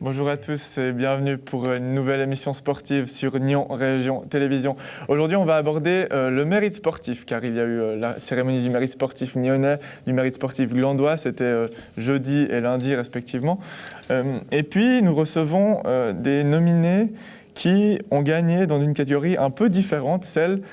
Bonjour à tous et bienvenue pour une nouvelle émission sportive sur Nyon Région Télévision. Aujourd'hui, on va aborder le mérite sportif, car il y a eu la cérémonie du mérite sportif nyonnais, du mérite sportif glandois, c'était jeudi et lundi respectivement. Et puis, nous recevons des nominés qui ont gagné dans une catégorie un peu différente, celle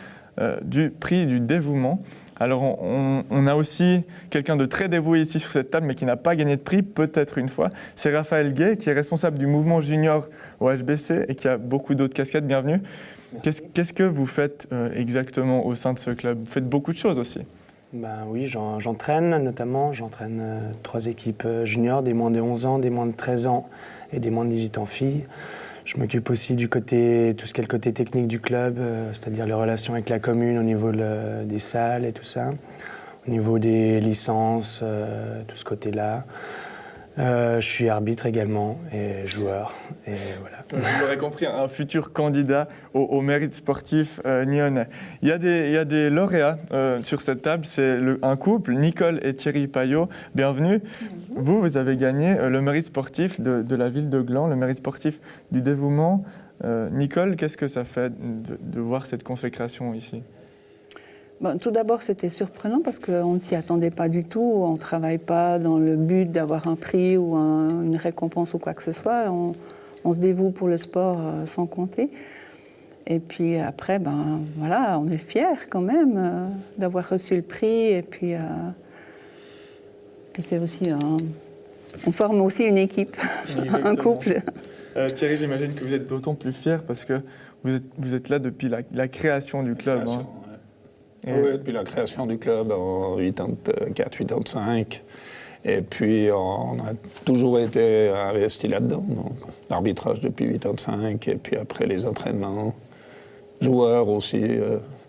du prix du dévouement. Alors, on a aussi quelqu'un de très dévoué ici sur cette table, mais qui n'a pas gagné de prix, peut-être une fois. C'est Raphaël Gay, qui est responsable du mouvement junior au HBC et qui a beaucoup d'autres casquettes. Bienvenue. Qu'est-ce que vous faites exactement au sein de ce club? Vous faites beaucoup de choses aussi. Oui, j'entraîne notamment. J'entraîne 3 équipes juniors, des moins de 11 ans, des moins de 13 ans et des moins de 18 ans filles. Je m'occupe aussi du côté, tout ce qui est le côté technique du club, c'est-à-dire les relations avec la commune au niveau des salles et tout ça, au niveau des licences, tout ce côté-là. Je suis arbitre également et joueur. Et voilà. Vous l'aurez compris, un futur candidat au mérite sportif nyonnais. Il y a des lauréats sur cette table, c'est un couple, Nicole et Thierry Payot. Bienvenue. Vous avez gagné le mérite sportif de la ville de Gland, le mérite sportif du dévouement. Nicole, qu'est-ce que ça fait de voir cette consécration ici ? Tout d'abord, c'était surprenant parce qu'on ne s'y attendait pas du tout. On ne travaille pas dans le but d'avoir un prix ou une récompense ou quoi que ce soit. On se dévoue pour le sport sans compter. Et puis après, voilà, on est fiers quand même d'avoir reçu le prix. Et puis c'est aussi... on forme aussi une équipe, un couple. Thierry, j'imagine que vous êtes d'autant plus fier parce que vous êtes là depuis la création du club. Oui, depuis la création du club en 84-85. Et puis, on a toujours été investi là-dedans. Donc, l'arbitrage depuis 85, et puis après les entraînements. Joueurs aussi,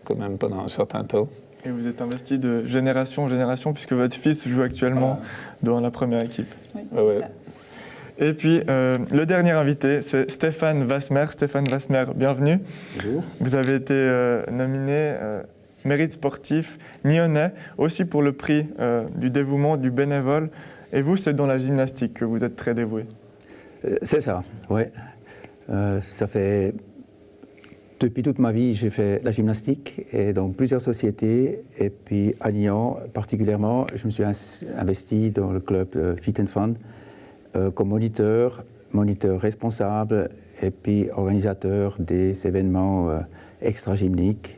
quand même pendant un certain temps. Et vous êtes investi de génération en génération, puisque votre fils joue actuellement dans la première équipe. Oui, ouais. ça. Et puis, le dernier invité, c'est Stéphane Wasmer. Stéphane Wasmer, bienvenue. Bonjour. Vous avez été nominé mérite sportif nyonnais, aussi pour le prix du dévouement, du bénévole. Et vous, c'est dans la gymnastique que vous êtes très dévoué. C'est ça, oui. Ça fait... Depuis toute ma vie, j'ai fait la gymnastique et dans plusieurs sociétés. Et puis à Nyon, particulièrement, je me suis investi dans le club Fit and Fun comme moniteur responsable et puis organisateur des événements extra-gymniques.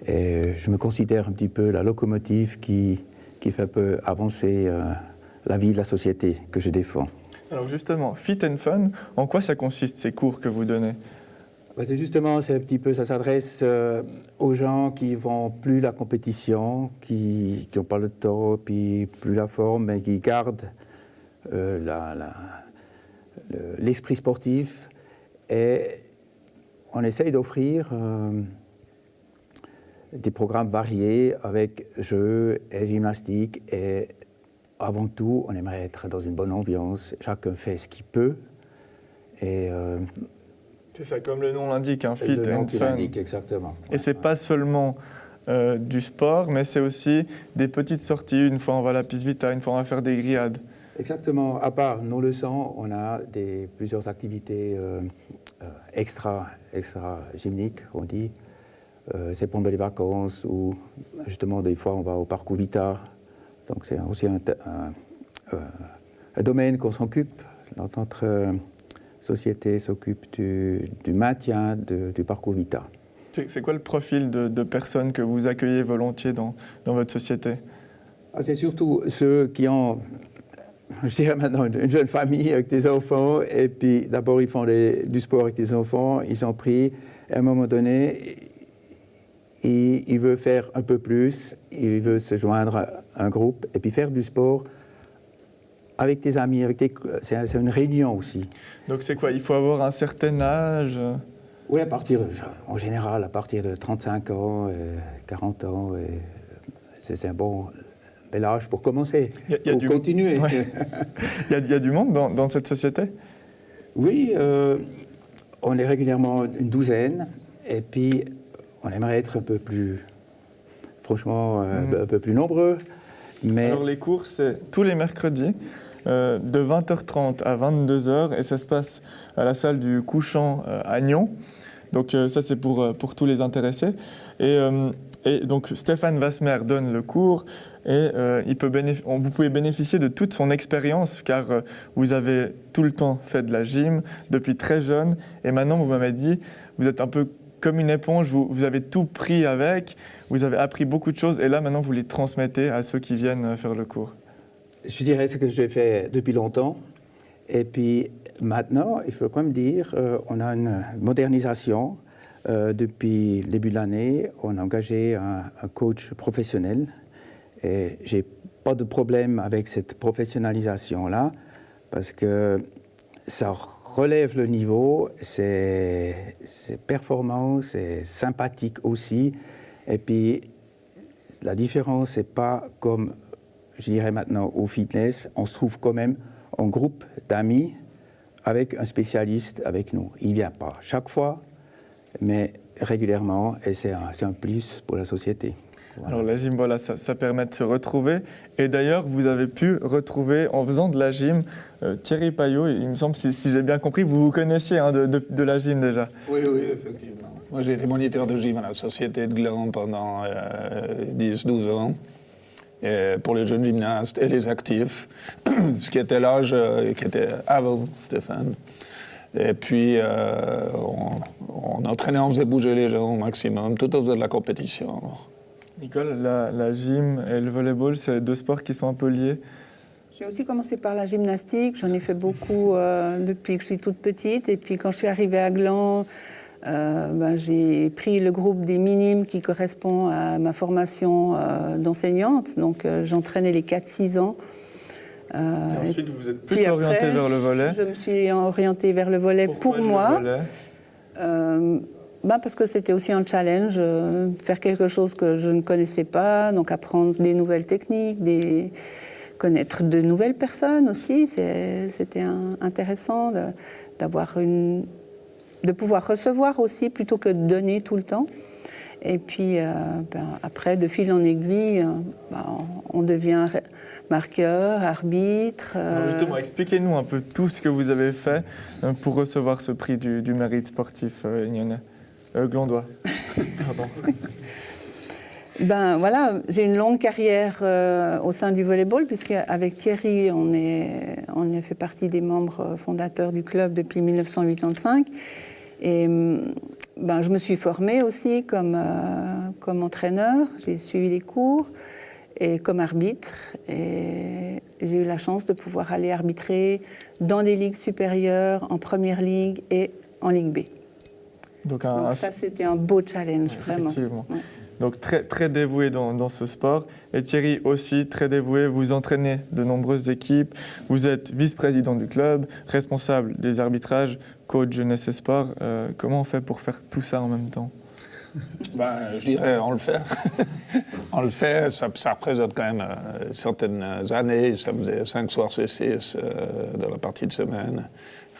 Et je me considère un petit peu la locomotive qui fait un peu avancer la vie de la société que je défends. Alors justement, Fit and Fun, en quoi ça consiste ces cours que vous donnez ? C'est justement, un petit peu, ça s'adresse aux gens qui vont plus la compétition, qui n'ont pas le temps, puis plus la forme, mais qui gardent l'esprit sportif. Et on essaye d'offrir des programmes variés avec jeux et gymnastique. Et avant tout, on aimerait être dans une bonne ambiance. Chacun fait ce qu'il peut. Et c'est ça, comme le nom l'indique, un fit le nom and qui fun. l'indique, exactement. Et c'est pas seulement du sport, mais c'est aussi des petites sorties. Une fois on va à la piste Vita, une fois on va faire des grillades. Exactement. À part nos leçons, on a plusieurs activités extra gymniques, on dit. C'est pendant les vacances ou justement des fois on va au parcours Vita. Donc c'est aussi un domaine qu'on s'occupe. Notre société s'occupe du maintien du parcours Vita. C'est quoi le profil de personnes que vous accueillez volontiers dans votre société ? C'est surtout ceux qui ont, je dirais maintenant, une jeune famille avec des enfants, et puis d'abord ils font du sport avec des enfants, ils ont pris, à un moment donné, ils veulent faire un peu plus, ils veulent se joindre à un groupe, et puis faire du sport avec tes amis, c'est une réunion aussi. Donc c'est quoi ? Il faut avoir un certain âge ? Oui, en général, à partir de 35 ans, 40 ans, c'est un bon bel âge pour commencer, pour continuer. Ouais. Il y a du monde dans cette société ? Oui, on est régulièrement une douzaine, et puis on aimerait être un peu plus, franchement, un peu plus nombreux. Mais Alors les cours, c'est tous les mercredis, de 20h30 à 22h, et ça se passe à la salle du Couchant à Nyon. Donc ça, c'est pour tous les intéressés. Et donc Stéphane Vasmer donne le cours, et vous pouvez bénéficier de toute son expérience, car vous avez tout le temps fait de la gym depuis très jeune, et maintenant vous m'avez dit, vous êtes un peu comme une éponge, vous avez tout pris avec, vous avez appris beaucoup de choses, et là maintenant vous les transmettez à ceux qui viennent faire le cours. je dirais ce que j'ai fait depuis longtemps. Et puis maintenant, il faut quand même dire, on a une modernisation. Depuis le début de l'année, on a engagé un coach professionnel. Et je n'ai pas de problème avec cette professionnalisation-là, parce que ça relève le niveau, c'est performant, c'est sympathique aussi. Et puis, la différence, ce n'est pas comme, je dirais maintenant, au fitness, on se trouve quand même en groupe d'amis avec un spécialiste avec nous. Il ne vient pas chaque fois, mais régulièrement, et c'est un plus pour la société. Voilà. Alors la gym, voilà, ça permet de se retrouver. Et d'ailleurs, vous avez pu retrouver, en faisant de la gym, Thierry Payot. Il me semble, si j'ai bien compris, vous connaissiez de la gym déjà. Oui, effectivement. Moi, j'ai été moniteur de gym à la Société de Gland pendant 10-12 ans. Et pour les jeunes gymnastes et les actifs, ce qui était l'âge qui était avant Stéphane. Et puis, on entraînait, on faisait bouger les gens au maximum, tout en faisant de la compétition. Nicole, la gym et le volleyball, c'est deux sports qui sont un peu liés. J'ai aussi commencé par la gymnastique. J'en ai fait beaucoup depuis que je suis toute petite. Et puis quand je suis arrivée à Gland, j'ai pris le groupe des minimes qui correspond à ma formation d'enseignante. Donc j'entraînais les 4-6 ans. Et ensuite, vous êtes plus orientée vers le volley. Je me suis orientée vers le volley. Pourquoi pour moi. Le volley Parce que c'était aussi un challenge, faire quelque chose que je ne connaissais pas, donc apprendre des nouvelles techniques, connaître de nouvelles personnes aussi. C'était intéressant de pouvoir recevoir aussi plutôt que de donner tout le temps. Et puis après, de fil en aiguille, on devient marqueur, arbitre. Alors justement, expliquez-nous un peu tout ce que vous avez fait pour recevoir ce prix du mérite sportif nyonnais. Glandois. Pardon. Voilà, j'ai une longue carrière au sein du volleyball, puisqu'avec Thierry, on fait partie des membres fondateurs du club depuis 1985. Et je me suis formée aussi comme entraîneur, j'ai suivi des cours et comme arbitre. Et j'ai eu la chance de pouvoir aller arbitrer dans des ligues supérieures, en première ligue et en Ligue B. Donc ça, c'était un beau challenge, vraiment. Effectivement. Ouais. Donc très, très dévoué dans ce sport. Et Thierry aussi, très dévoué. Vous entraînez de nombreuses équipes. Vous êtes vice-président du club, responsable des arbitrages, coach jeunesse et sport. Comment on fait pour faire tout ça en même temps ? Je dirais, on le fait. On le fait, ça représente quand même certaines années. Ça faisait 5 soirs sur 6 dans la partie de semaine.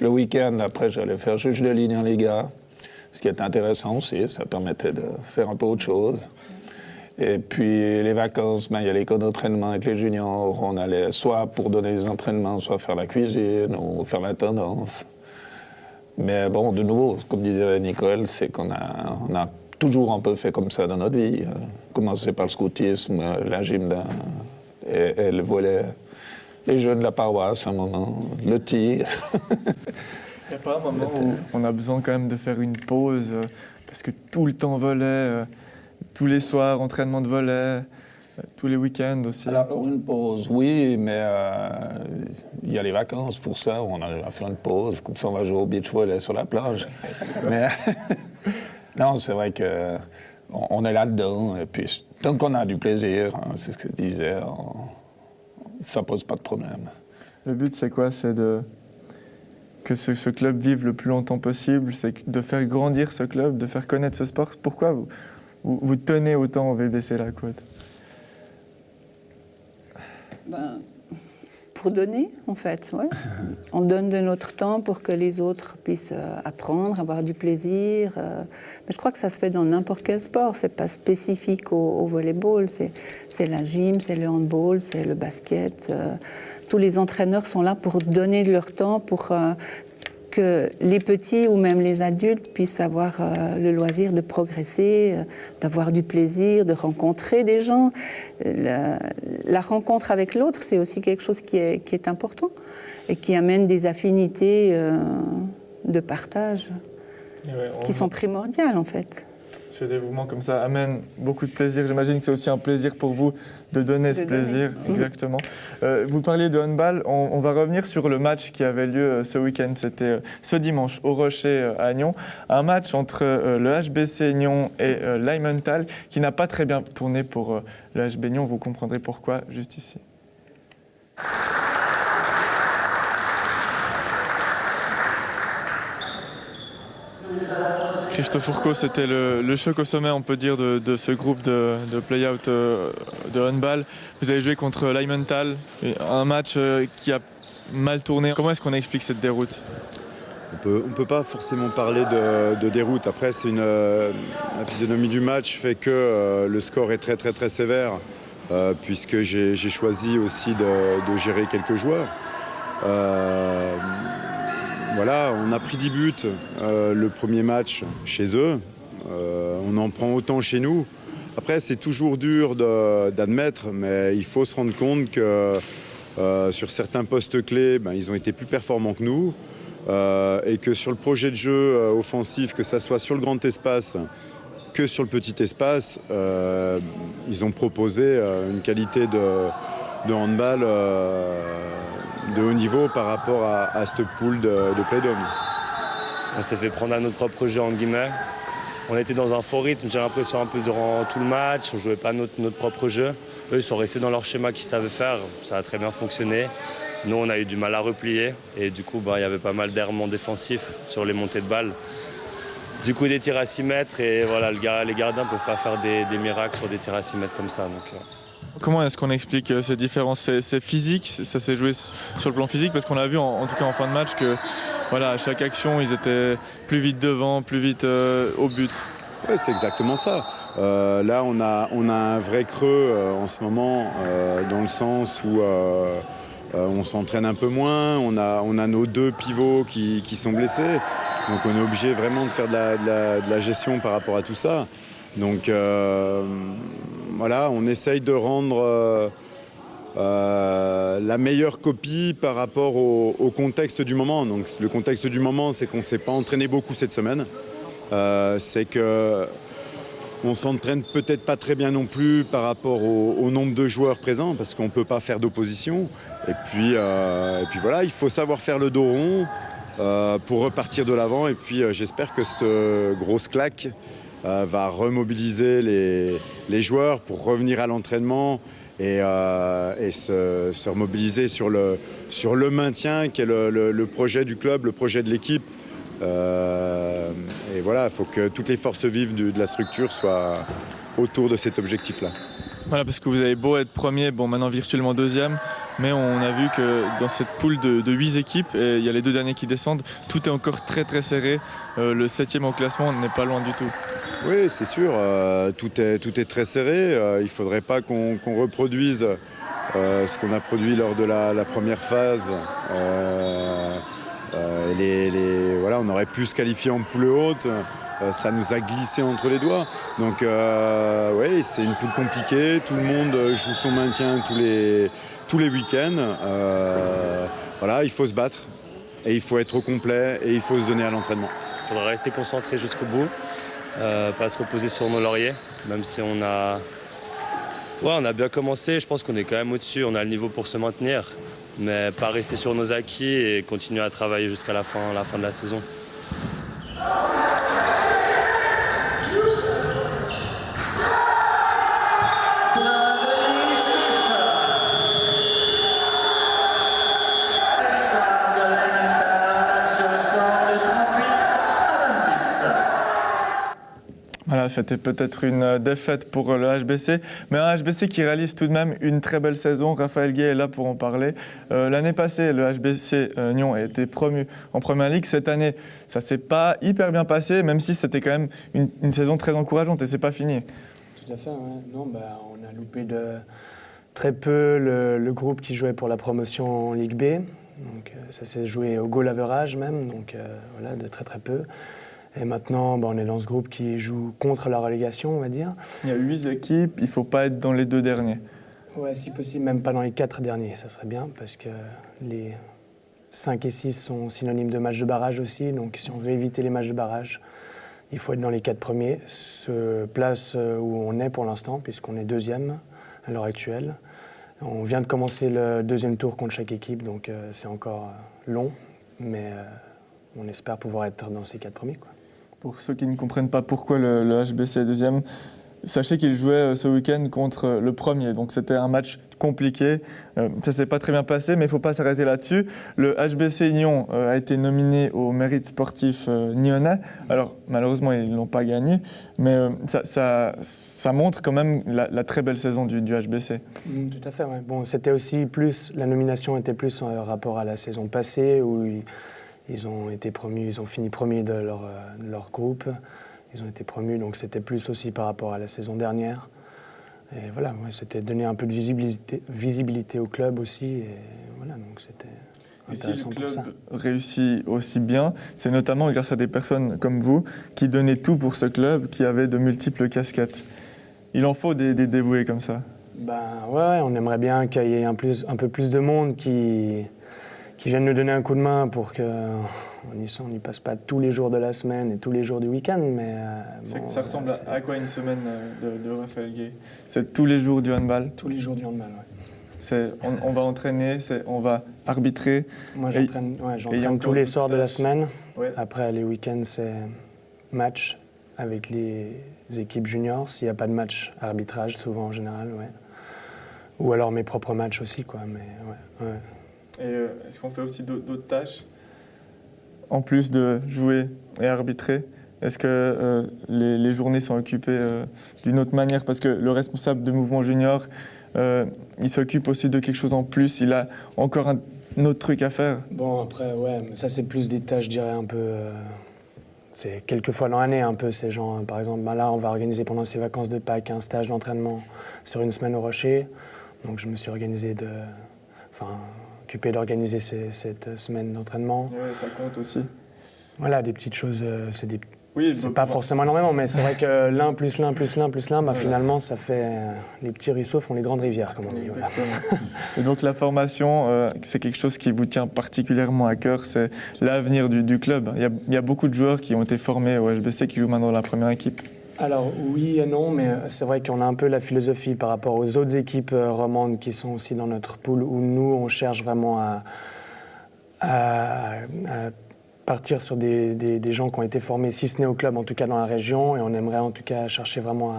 Le week-end, après, j'allais faire juge de ligne en Liga. Ce qui est intéressant aussi, ça permettait de faire un peu autre chose. Et puis les vacances, il y a les camps d'entraînement avec les juniors. On allait soit pour donner des entraînements, soit faire la cuisine ou faire la tendance. Mais bon, de nouveau, comme disait Nicole, c'est qu'on a toujours un peu fait comme ça dans notre vie. Commencé par le scoutisme, la gym et le volley. Les jeunes de la paroisse, à un moment, le tir. Il n'y a pas un moment où on a besoin quand même de faire une pause parce que tout le temps volley, tous les soirs entraînement de volley, tous les week-ends aussi. Alors une pause, oui, mais il y a les vacances pour ça, on arrive à faire une pause, comme ça on va jouer au beach volley sur la plage. Mais non, c'est vrai que on est là-dedans et puis tant qu'on a du plaisir, c'est ce que je disais, ça pose pas de problème. Le but c'est quoi ? C'est que ce club vive le plus longtemps possible, c'est de faire grandir ce club, de faire connaître ce sport. Pourquoi vous tenez autant au VBC La Côte ? pour donner, en fait. Ouais. On donne de notre temps pour que les autres puissent apprendre, avoir du plaisir. Mais je crois que ça se fait dans n'importe quel sport. C'est pas spécifique au volleyball. C'est la gym, c'est le handball, c'est le basket. Tous les entraîneurs sont là pour donner de leur temps, pour que les petits ou même les adultes puissent avoir le loisir de progresser, d'avoir du plaisir, de rencontrer des gens. La rencontre avec l'autre, c'est aussi quelque chose qui est important et qui amène des affinités de partage qui sont primordiales en fait. Ce dévouement comme ça amène beaucoup de plaisir. J'imagine que c'est aussi un plaisir pour vous de donner ce plaisir. Exactement. Vous parliez de handball. On va revenir sur le match qui avait lieu ce week-end. C'était ce dimanche au Rocher à Nyon. Un match entre le HBC Nyon et l'Eimental qui n'a pas très bien tourné pour le HB Nyon. Vous comprendrez pourquoi juste ici. Christophe Fourcault, c'était le choc au sommet, on peut dire, de ce groupe de play-out de handball. Vous avez joué contre l'Eimental, un match qui a mal tourné. Comment est-ce qu'on explique cette déroute ? On ne peut pas forcément parler de déroute. Après, la physionomie du match fait que le score est très très très sévère, puisque j'ai choisi aussi de gérer quelques joueurs. Voilà, on a pris 10 buts le premier match chez eux. On en prend autant chez nous. Après, c'est toujours dur d'admettre, mais il faut se rendre compte que sur certains postes clés, ils ont été plus performants que nous. Et que sur le projet de jeu offensif, que ça soit sur le grand espace que sur le petit espace, ils ont proposé une qualité de handball de haut niveau par rapport à cette poule de play-doh. On s'est fait prendre à notre propre jeu, entre guillemets. On était dans un faux rythme, j'ai l'impression, un peu durant tout le match. On ne jouait pas notre propre jeu. Eux, ils sont restés dans leur schéma qu'ils savaient faire. Ça a très bien fonctionné. Nous, on a eu du mal à replier. Et du coup, il y avait pas mal d'errements défensifs sur les montées de balles. Du coup, des tirs à 6 mètres. Et voilà, les gardiens ne peuvent pas faire des miracles sur des tirs à 6 mètres comme ça. Donc, Comment est-ce qu'on explique ces différences ? C'est physique, ça s'est joué sur le plan physique, parce qu'on a vu en tout cas en fin de match que voilà, à chaque action, ils étaient plus vite devant, plus vite au but. Oui, c'est exactement ça. Là, on a un vrai creux en ce moment, dans le sens où on s'entraîne un peu moins, on a nos 2 pivots qui sont blessés, donc on est obligé vraiment de faire de la gestion par rapport à tout ça. Donc voilà, on essaye de rendre la meilleure copie par rapport au contexte du moment. Donc le contexte du moment, c'est qu'on ne s'est pas entraîné beaucoup cette semaine. C'est qu'on s'entraîne peut-être pas très bien non plus par rapport au nombre de joueurs présents, parce qu'on ne peut pas faire d'opposition. Et puis voilà, il faut savoir faire le dos rond pour repartir de l'avant. Et puis j'espère que cette grosse claque va remobiliser les joueurs pour revenir à l'entraînement et se remobiliser sur le maintien qui est le projet du club, le projet de l'équipe. Et voilà, il faut que toutes les forces vives de la structure soient autour de cet objectif-là. Voilà, parce que vous avez beau être premier, bon maintenant virtuellement deuxième, mais on a vu que dans cette poule de 8 équipes, et il y a les 2 derniers qui descendent, tout est encore très très serré. Le 7e au classement n'est pas loin du tout. Oui, c'est sûr, tout est très serré. Il ne faudrait pas qu'on reproduise ce qu'on a produit lors de la première phase. Voilà, on aurait pu se qualifier en poule haute. Ça nous a glissé entre les doigts. Donc oui, c'est une poule compliquée. Tout le monde joue son maintien tous les week-ends. Voilà, il faut se battre et il faut être au complet et il faut se donner à l'entraînement. il faudra rester concentré jusqu'au bout, pas se reposer sur nos lauriers, même si on a bien commencé. Je pense qu'on est quand même au-dessus, on a le niveau pour se maintenir, mais pas rester sur nos acquis et continuer à travailler jusqu'à la fin de la saison. Voilà, Voilà, c'était peut-être une défaite pour le HBC, mais un HBC qui réalise tout de même une très belle saison. Raphaël Guay est là pour en parler. L'année passée, le HBC Nyon a été promu en Première Ligue. Cette année, ça ne s'est pas hyper bien passé, même si c'était quand même une saison très encourageante et c'est pas fini. Tout à fait, ouais. Non, on a loupé de très peu le groupe qui jouait pour la promotion en Ligue B. Donc, ça s'est joué au goal average même, donc voilà, de très très peu. Et maintenant, on est dans ce groupe qui joue contre la relégation, on va dire. Il y a 8 équipes, il ne faut pas être dans les 2 derniers. Ouais, si possible, même pas dans les 4 derniers, ça serait bien, parce que les 5 et 6 sont synonymes de matchs de barrage aussi. Donc si on veut éviter les matchs de barrage, il faut être dans les 4 premiers. Ce place où on est pour l'instant, puisqu'on est 2e à l'heure actuelle. On vient de commencer le 2e tour contre chaque équipe, donc c'est encore long, mais on espère pouvoir être dans ces 4 premiers, quoi. Pour ceux qui ne comprennent pas pourquoi le HBC est 2e, sachez qu'il jouait ce week-end contre le premier, donc c'était un match compliqué. Ça ne s'est pas très bien passé, mais il ne faut pas s'arrêter là-dessus. Le HBC Nyon a été nominé au mérite sportif nyonnais. Alors malheureusement, ils ne l'ont pas gagné, mais ça montre quand même la très belle saison du HBC. Tout à fait, ouais. Bon, c'était aussi plus, la nomination était plus en rapport à la saison passée, où ils ont été promus, ils ont fini premiers de leur groupe. Ils ont été promus, donc c'était plus aussi par rapport à la saison dernière. Et voilà, ouais, c'était donner un peu de visibilité au club aussi. Et voilà, donc c'était intéressant pour ça. Et si le club réussit aussi bien, c'est notamment grâce à des personnes comme vous qui donnaient tout pour ce club, qui avaient de multiples casquettes. Il en faut des dévoués comme ça. Ouais, on aimerait bien qu'il y ait un peu plus de monde qui viennent nous donner un coup de main pour qu'on n'y passe pas tous les jours de la semaine et tous les jours du week-end. Mais ça ressemble à quoi une semaine de Raphaël Guay? C'est tous les jours du handball? Tous les jours du handball, ouais. On va entraîner, on va arbitrer. Moi, j'entraîne tous les soirs de la semaine. Ouais. Après, les week-ends, c'est match avec les équipes juniors. S'il n'y a pas de match, arbitrage, souvent en général, ouais. Ou alors mes propres matchs aussi, quoi. Mais ouais. Et est-ce qu'on fait aussi d'autres tâches en plus de jouer et arbitrer? Est-ce que les journées sont occupées d'une autre manière? Parce que le responsable de Mouvement Junior, il s'occupe aussi de quelque chose en plus. Il a encore un autre truc à faire. Bon, après, ouais, mais ça, c'est plus des tâches, je dirais, un peu... c'est quelques fois dans l'année, un peu, ces gens. Par exemple, là, on va organiser pendant ces vacances de Pâques un stage d'entraînement sur une semaine au Rocher. Donc, je me suis organisé occupé d'organiser cette semaine d'entraînement. Ouais, ça compte aussi. Voilà, des petites choses, c'est pas pouvoir... forcément énormément, mais c'est vrai que l'un plus l'un plus l'un plus l'un, finalement, ça fait... les petits ruisseaux font les grandes rivières, comme on dit. Voilà. Et donc la formation, c'est quelque chose qui vous tient particulièrement à cœur, c'est l'avenir du club. Il y a beaucoup de joueurs qui ont été formés au HBC qui jouent maintenant dans la première équipe. Alors oui et non, mais c'est vrai qu'on a un peu la philosophie par rapport aux autres équipes romandes qui sont aussi dans notre pool, où nous, on cherche vraiment à partir sur des gens qui ont été formés, si ce n'est au club, en tout cas dans la région, et on aimerait en tout cas chercher vraiment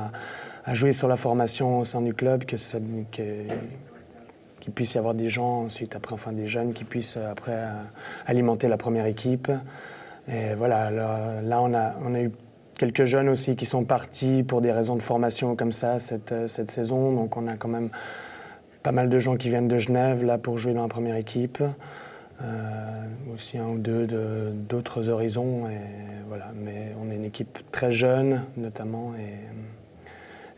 à jouer sur la formation au sein du club, qu'il puisse y avoir des gens, ensuite après, des jeunes qui puissent après alimenter la première équipe. Et voilà, là on a eu quelques jeunes aussi qui sont partis pour des raisons de formation comme ça cette saison. Donc on a quand même pas mal de gens qui viennent de Genève là pour jouer dans la première équipe. Aussi un ou deux d'autres horizons. Et voilà. Mais on est une équipe très jeune notamment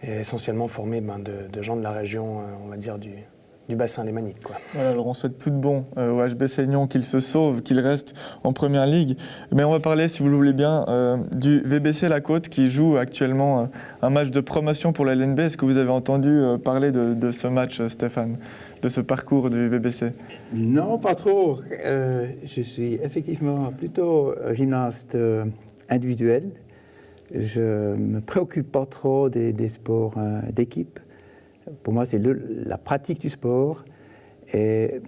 et essentiellement formée de gens de la région, on va dire, du bassin lémanique, quoi. Voilà, alors on souhaite tout de bon au HBC Nyon, qu'il se sauve, qu'il reste en première ligue. Mais on va parler, si vous le voulez bien, du VBC La Côte qui joue actuellement un match de promotion pour la LNB. Est-ce que vous avez entendu parler de ce match, Stéphane, de ce parcours du VBC? Non, pas trop. Je suis effectivement plutôt gymnaste individuel. Je ne me préoccupe pas trop des sports d'équipe. Pour moi, c'est la pratique du sport. Et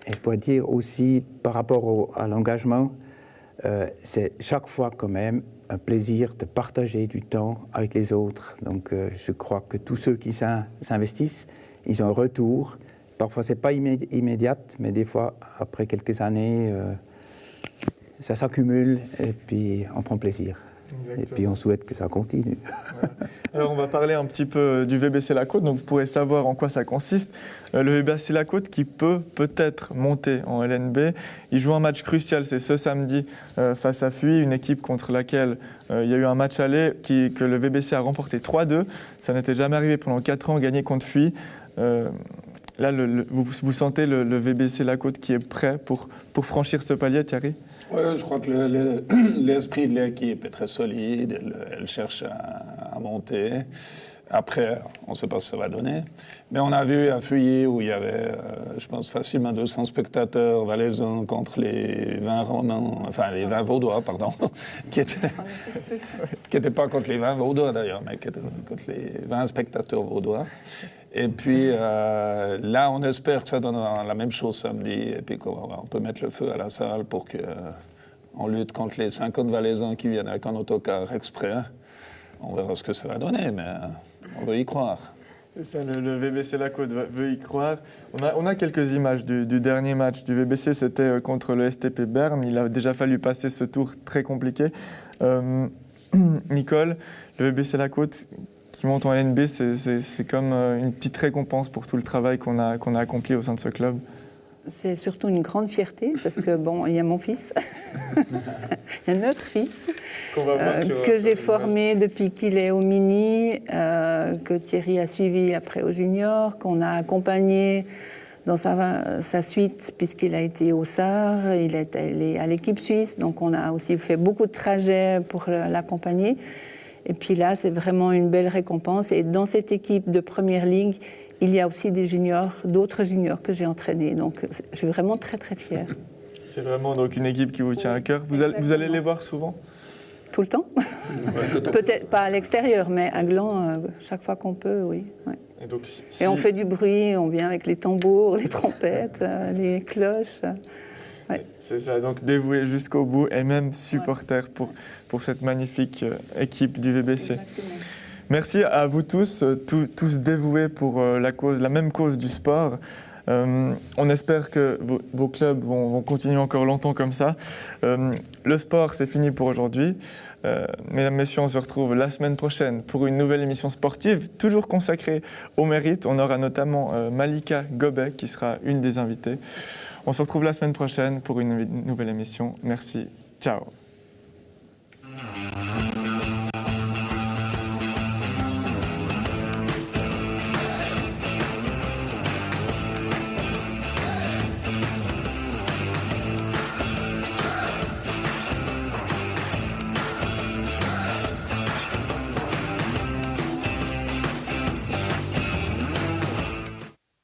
je pourrais dire aussi, par rapport à l'engagement, c'est chaque fois quand même un plaisir de partager du temps avec les autres. Donc, je crois que tous ceux qui s'investissent, ils ont un retour. Parfois, ce n'est pas immédiat, mais des fois, après quelques années, ça s'accumule et puis on prend plaisir. Et puis on souhaite que ça continue. Voilà. Alors on va parler un petit peu du VBC La Côte, donc vous pourrez savoir en quoi ça consiste. Le VBC La Côte qui peut-être monter en LNB. Il joue un match crucial, c'est ce samedi face à Fuy, une équipe contre laquelle il y a eu un match aller que le VBC a remporté 3-2. Ça n'était jamais arrivé pendant 4 ans, gagné contre Fuy. Là, vous sentez le VBC La Côte qui est prêt pour franchir ce palier, Thierry ? Oui, je crois que l'esprit de l'équipe est très solide, elle cherche à monter. Après, on ne sait pas ce que ça va donner. Mais on a vu à Fuy où il y avait, je pense, facilement 200 spectateurs valaisans contre les 20 Romans, enfin les 20 Vaudois, pardon, qui n'étaient pas contre les 20 Vaudois d'ailleurs, mais qui étaient contre les 20 spectateurs vaudois. Et puis là, on espère que ça donnera la même chose samedi, et puis qu'on peut mettre le feu à la salle pour qu'on lutte contre les 50 valaisans qui viennent avec un autocar exprès. On verra ce que ça va donner, mais on veut y croire. C'est ça, le VBC La Côte veut y croire. On a quelques images du dernier match du VBC, c'était contre le STP Berne. Il a déjà fallu passer ce tour très compliqué. Nicole, le VBC La Côte qui monte en LNB, c'est comme une petite récompense pour tout le travail qu'on a accompli au sein de ce club. C'est surtout une grande fierté parce que bon, il y a mon fils, il y a notre fils que j'ai formé depuis qu'il est au mini, que Thierry a suivi après au junior, qu'on a accompagné dans sa suite puisqu'il a été au SAR, il est allé à l'équipe suisse, donc on a aussi fait beaucoup de trajets pour l'accompagner. Et puis là, c'est vraiment une belle récompense. Et dans cette équipe de première ligue, il y a aussi des juniors, d'autres juniors que j'ai entraînés. Donc, je suis vraiment très, très fière. C'est vraiment donc une équipe qui vous tient à cœur. Vous allez les voir souvent ? Tout le temps. Peut-être pas à l'extérieur, mais à Gland, chaque fois qu'on peut, oui. Ouais. Et, donc, Et on fait du bruit, on vient avec les tambours, les trompettes, les cloches. Ouais. C'est ça, donc dévoué jusqu'au bout et même supporter pour cette magnifique équipe du VBC. Exactement. Merci à vous tous, tous dévoués pour la même cause du sport. On espère que vos clubs vont continuer encore longtemps comme ça. Le sport, c'est fini pour aujourd'hui. Mesdames, Messieurs, on se retrouve la semaine prochaine pour une nouvelle émission sportive, toujours consacrée au mérite. On aura notamment Malika Gobet qui sera une des invitées. On se retrouve la semaine prochaine pour une nouvelle émission. Merci. Ciao.